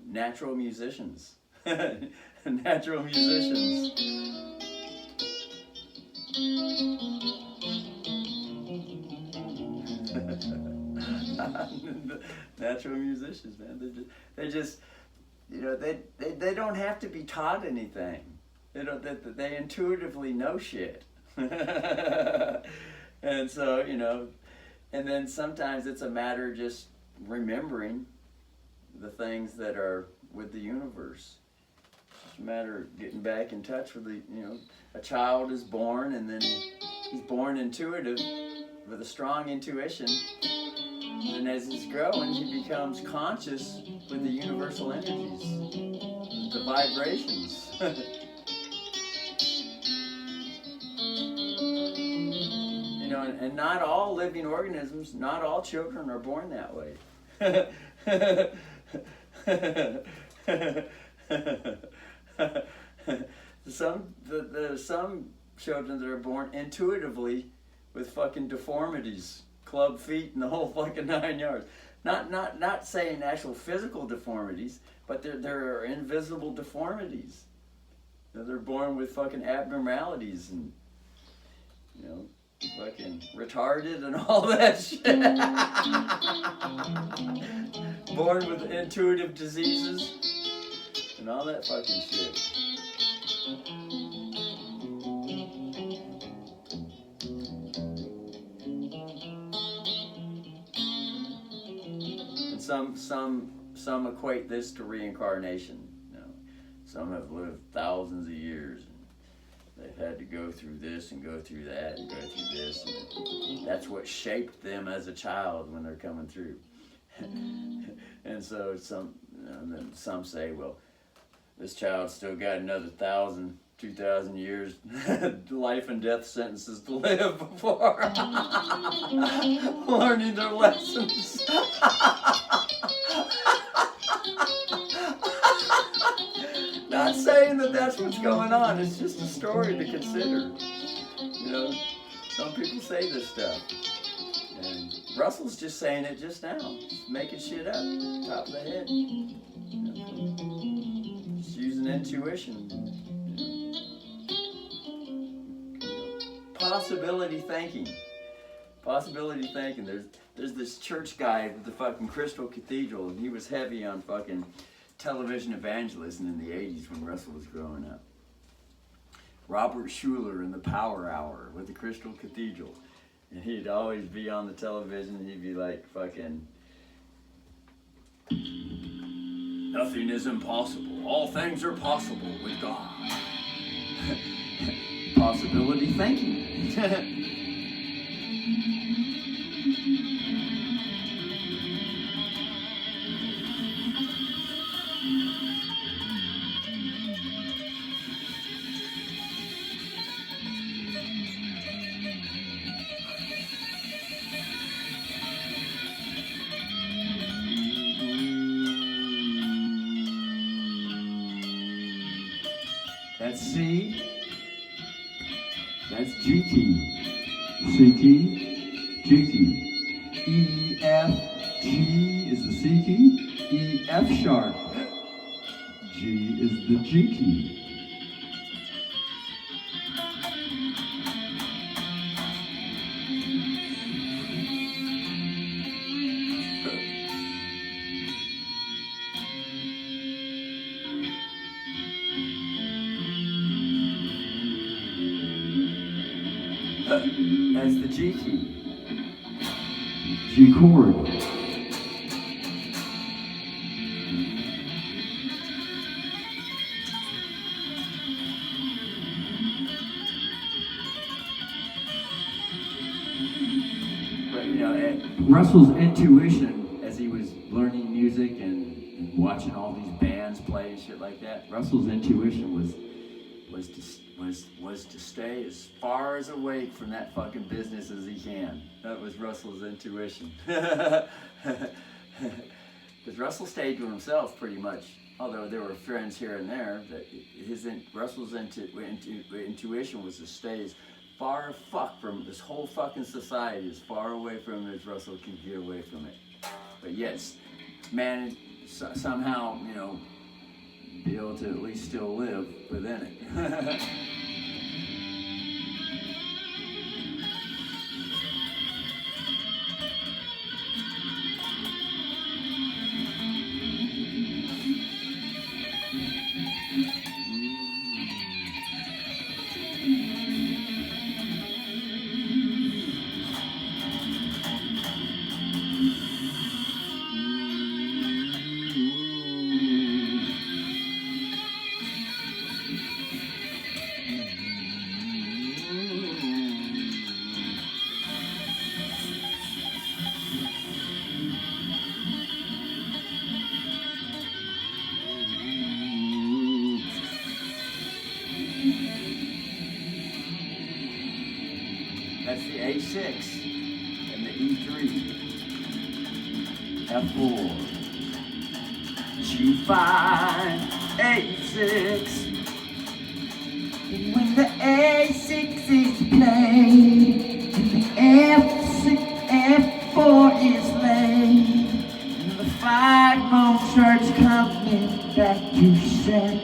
natural musicians. Natural musicians. Natural musicians, man. They just they don't have to be taught anything. They intuitively know shit. And so, and then sometimes it's a matter of just remembering the things that are with the universe. It's a matter of getting back in touch with a child is born, and then he's born intuitive with a strong intuition. And as he's growing, he becomes conscious with the universal energies, the vibrations. And not all living organisms, not all children are born that way. There's some children that are born intuitively with fucking deformities, club feet and the whole fucking 9 yards. Not saying actual physical deformities, but there are invisible deformities. They're born with fucking abnormalities and fucking retarded and all that shit. Born with intuitive diseases and all that fucking shit. And some equate this to reincarnation. Some have lived thousands of years. They've had to go through this and go through that and go through this. And that's what shaped them as a child when they're coming through. And so then some say, well, this child's still got another 1,000, 2,000 years life and death sentences to live before learning their lessons. Not saying that that's what's going on. It's just a story to consider. Some people say this stuff. And Russell's just saying it just now. Just making shit up. Top of the head. Just using intuition. Possibility thinking. Possibility thinking. There's this church guy with the fucking Crystal Cathedral, and he was heavy on fucking television evangelism in the 80s when Russell was growing up. Robert Schuller in the Power Hour with the Crystal Cathedral. And he'd always be on the television and he'd be like fucking, nothing is impossible. All things are possible with God. Possibility thinking. That's C, that's G key, C key, G key, E, F, G is the C key, E, F sharp, G is the G key. That's the G key. G chord. But you know, Russell's intuition as he was learning music and watching all these bands play and shit like that, Russell's intuition was to stay as far as awake from that fucking business as he can. That was Russell's intuition. Because Russell stayed to himself pretty much, although there were friends here and there. That Russell's intuition was to stay as far fuck from this whole fucking society, as far away from it as Russell can get away from it. But yes, managed somehow, you know, be able to at least still live within it. That's the A6 and the E3. F4. G5, A6. And when the A6 is played, and the F4 is laid, and the 5-moon starts coming back to sex.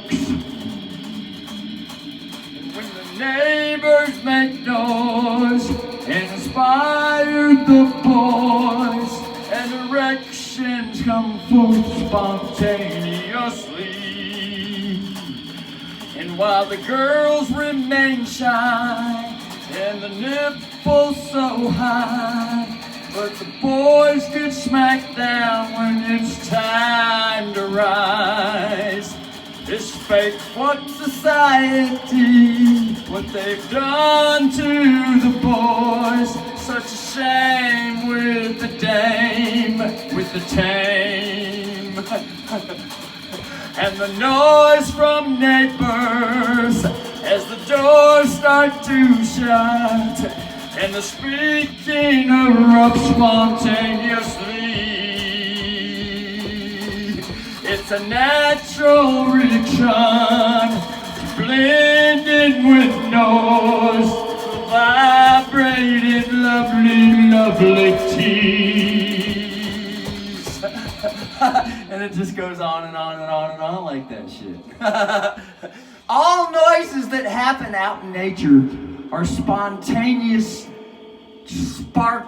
When the neighbors make noise, inspire the boys, and erections come forth spontaneously. And while the girls remain shy, and the nipples so high, but the boys get smacked down when it's time to rise. This fake fuck society, what they've done to the boys. Such a shame with the dame, with the tame. And the noise from neighbors as the doors start to shut, and the speaking erupts spontaneously. It's a natural reaction, blended with noise, vibrating lovely, lovely tease. And it just goes on and on and on and on like that shit. All noises that happen out in nature are spontaneous spark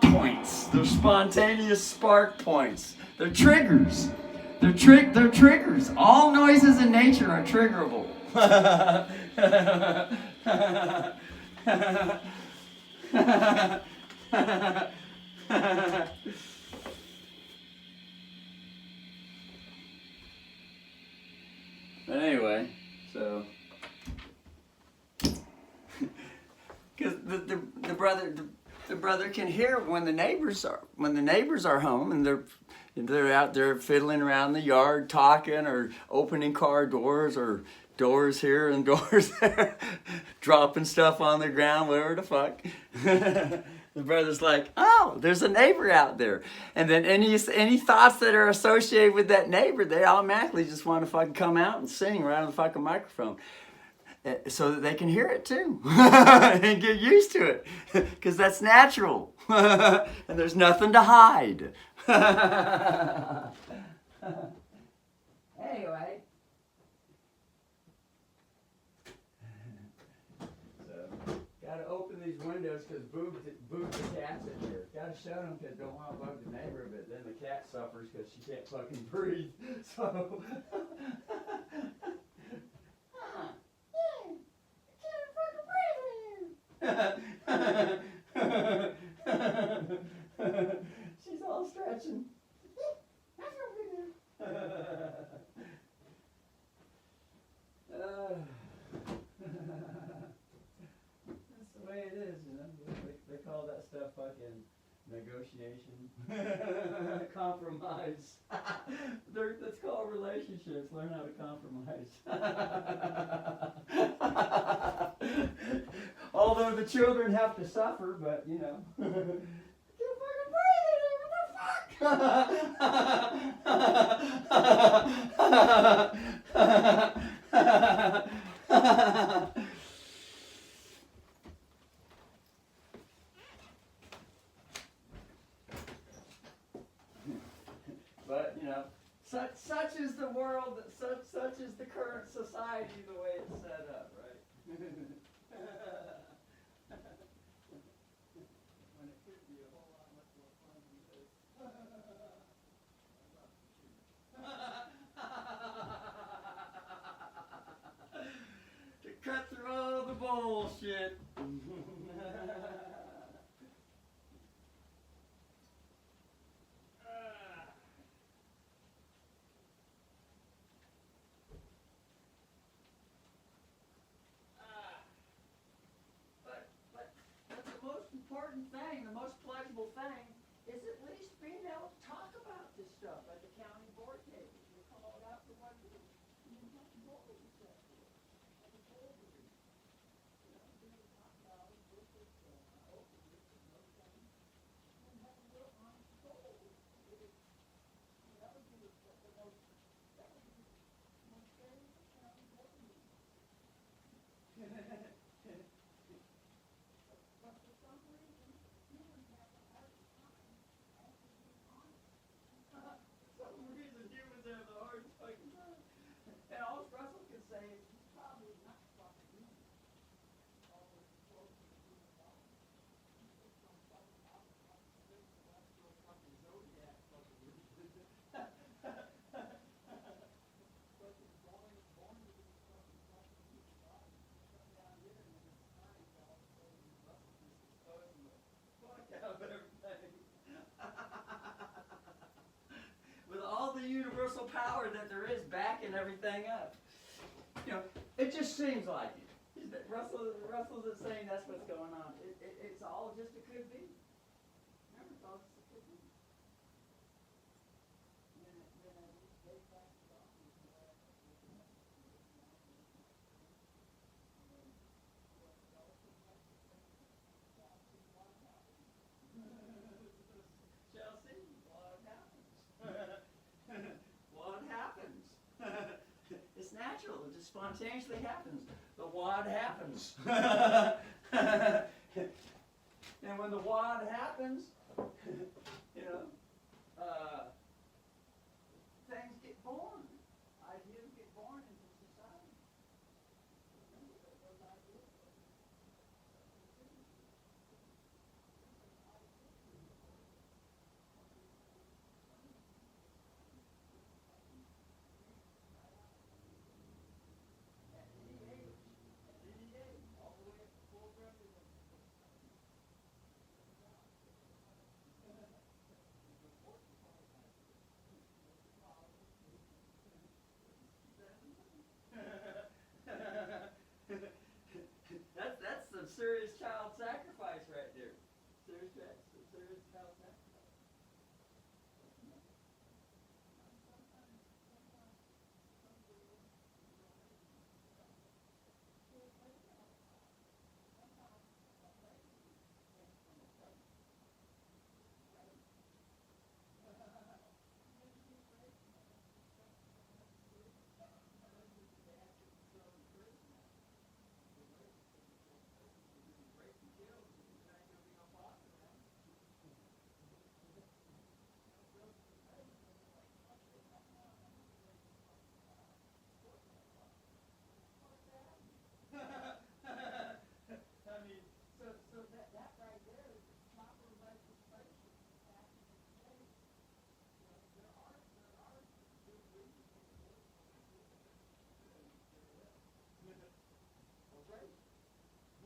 points. They're spontaneous spark points. They're triggers. They're triggers. All noises in nature are triggerable. But anyway, so because the brother can hear when the neighbors are home and they're out there fiddling around the yard, talking or opening car doors or doors here and doors there, dropping stuff on the ground, whatever the fuck. The brother's like, oh, there's a neighbor out there. And then any thoughts that are associated with that neighbor, they automatically just want to fucking come out and sing right on the fucking microphone. So that they can hear it too. And get used to it. Because that's natural. And there's nothing to hide. Anyway. windows because Boob the cat's in here. Gotta shut them because don't want to bug the neighbor, but then the cat suffers because she can't fucking breathe. So. She's all stretching. That's the way it is, you know. They call that stuff fucking negotiation, compromise. That's called relationships. Learn how to compromise. Although the children have to suffer, but you know. Can't fucking breathe. What the fuck? But you know, such is the world. Such is the current society, the way it's set up, right? When it could be a whole lot much more fun than this. To cut through all the bullshit. Thing, the most pleasurable thing, is at least being able to talk about this stuff at the county board table. You're called out for what it is. You can talk about it yourself. At the board meeting. You know, be able to talk about it with this, open with it, no thing. And have a real honest goal. That would be the most favorite county board meeting. And all Russell can say is he's probably not fucking human. All the close to the human body. He's just some fucking celestial fucking zodiac fucking reason. Fucking born to this fucking human body. Come down here and then his science all of a sudden Russell just exposing the fuck out of everything. With all the universal power that there is backing everything up. You know, it just seems like it. Russell's saying that's what's going on. It's all just a could be. Remember, folks, it could be. Shall see what happens. What happens? It's natural. It just spontaneously happens. The what happens. And when the what happens, you know, things get born. Ideas get born into society. Those ideas. All the way up to full president.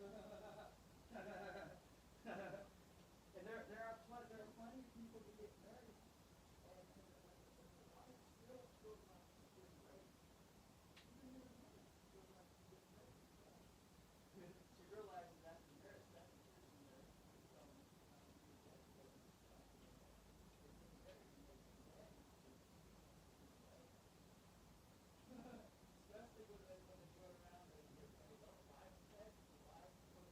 And there are plenty of people who get married, and the wife still feels like she's getting raped. Even in the marriage, she feels like she's getting raped. She realizes after marriage, that's the person that is telling her she's not to do that. But getting married makes you mad because you feel like, especially when they go around and they say, well, wife said, wife put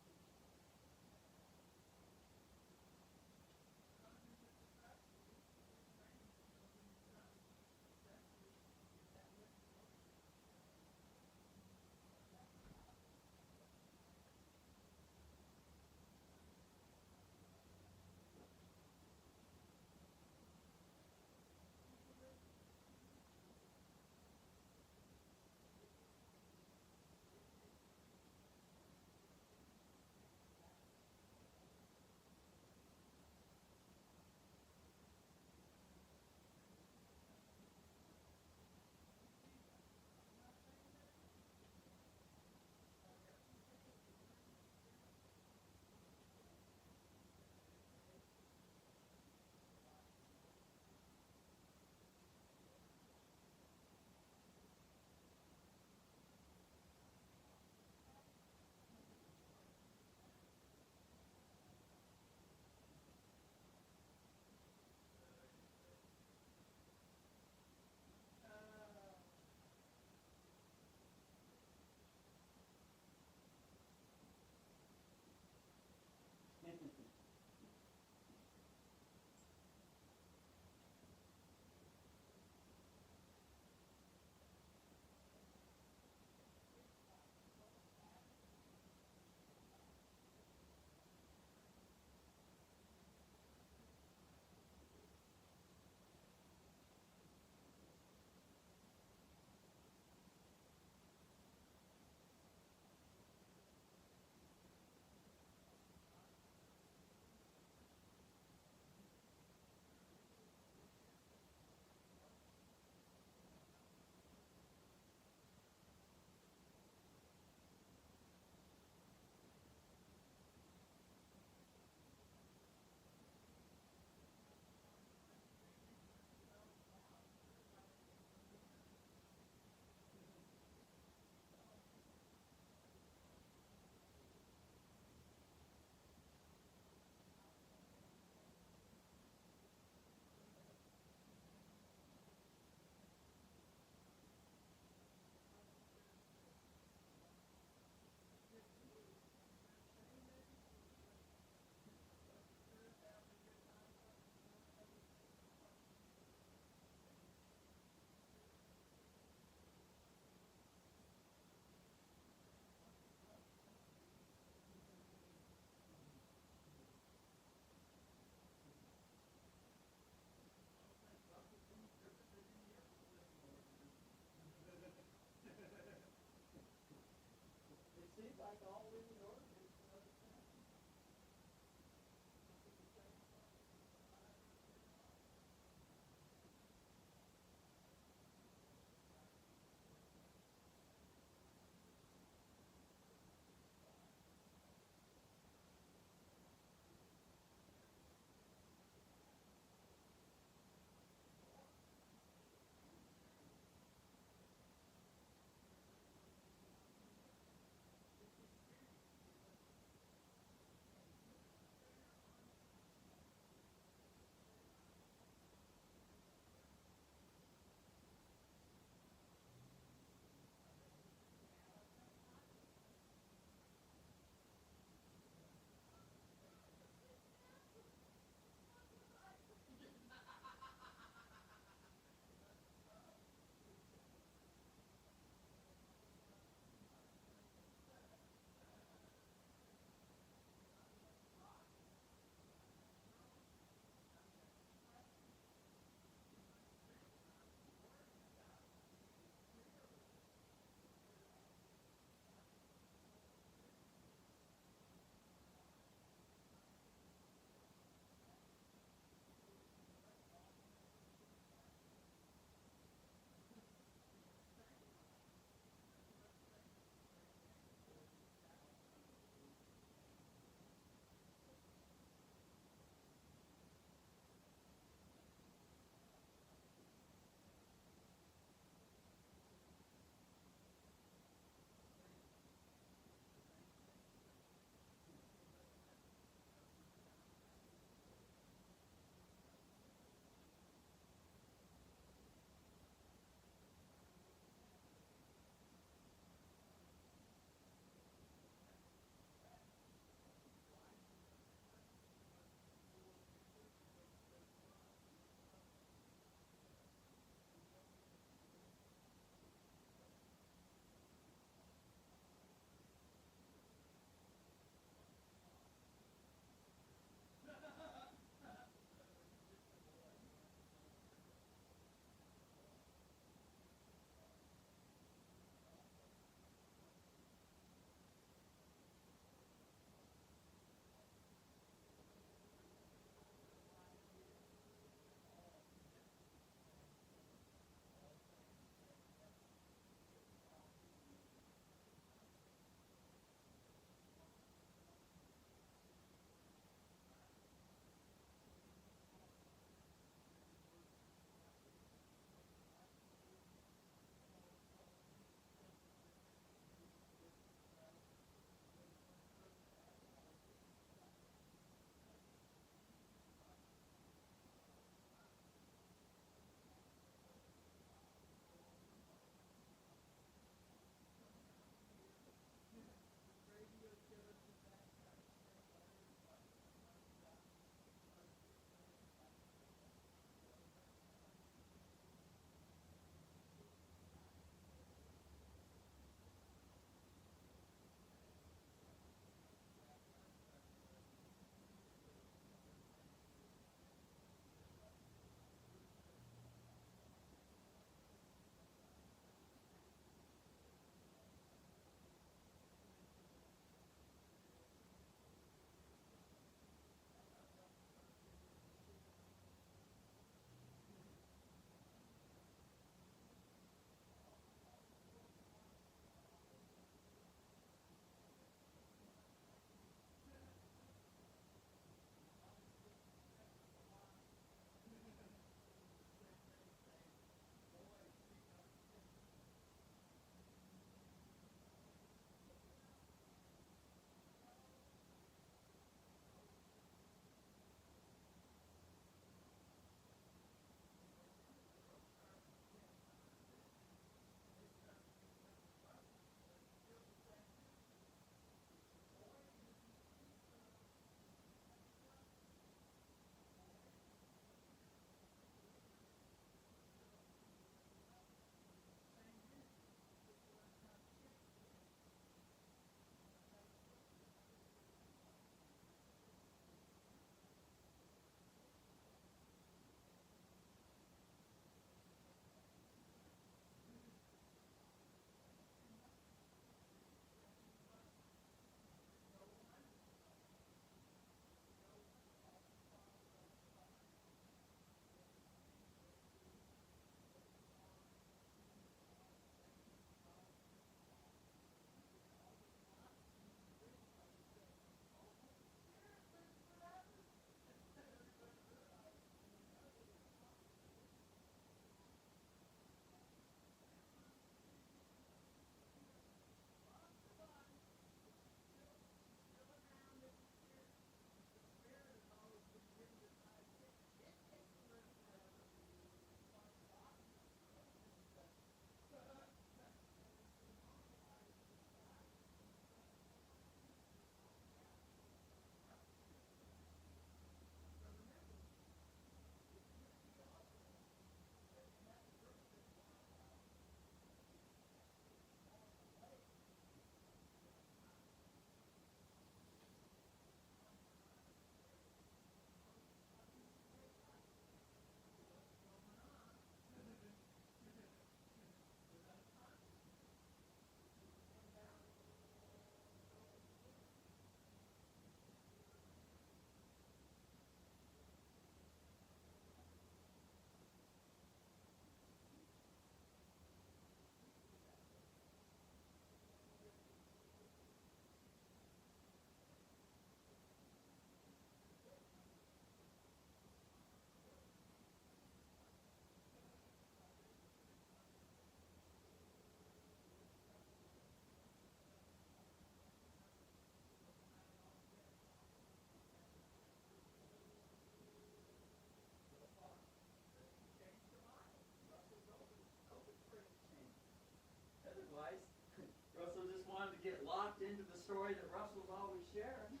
get locked into the story that Russell's always sharing.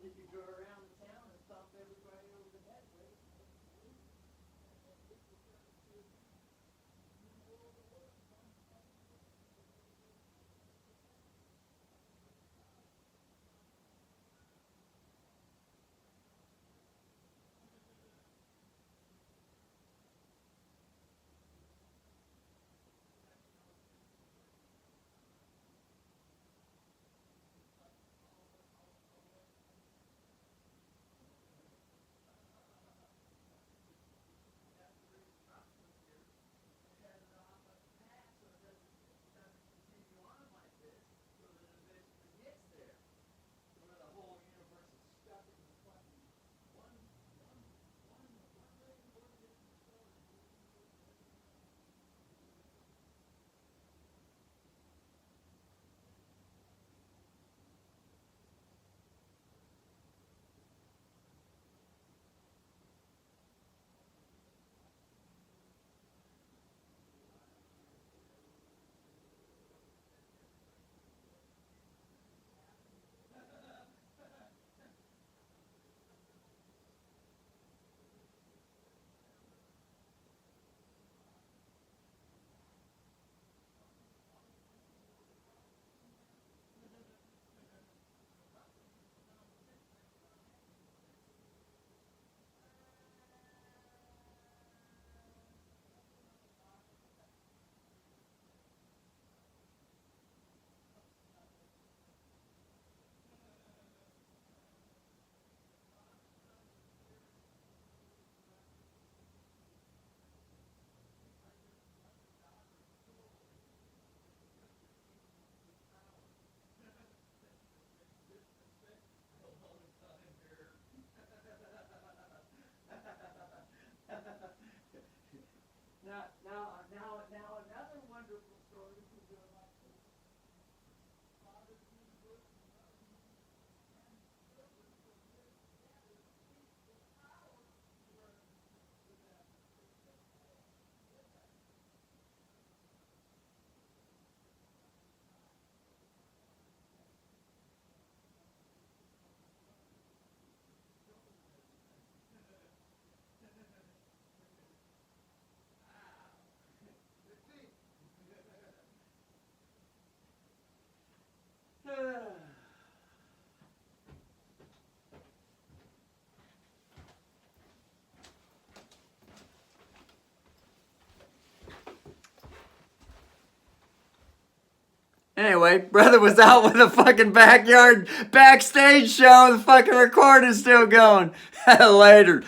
He could go around the town and thump everybody over the head with it. Now, another wonderful story from your life. Anyway, brother was out with a fucking backyard backstage show. The fucking recording's still going. Later.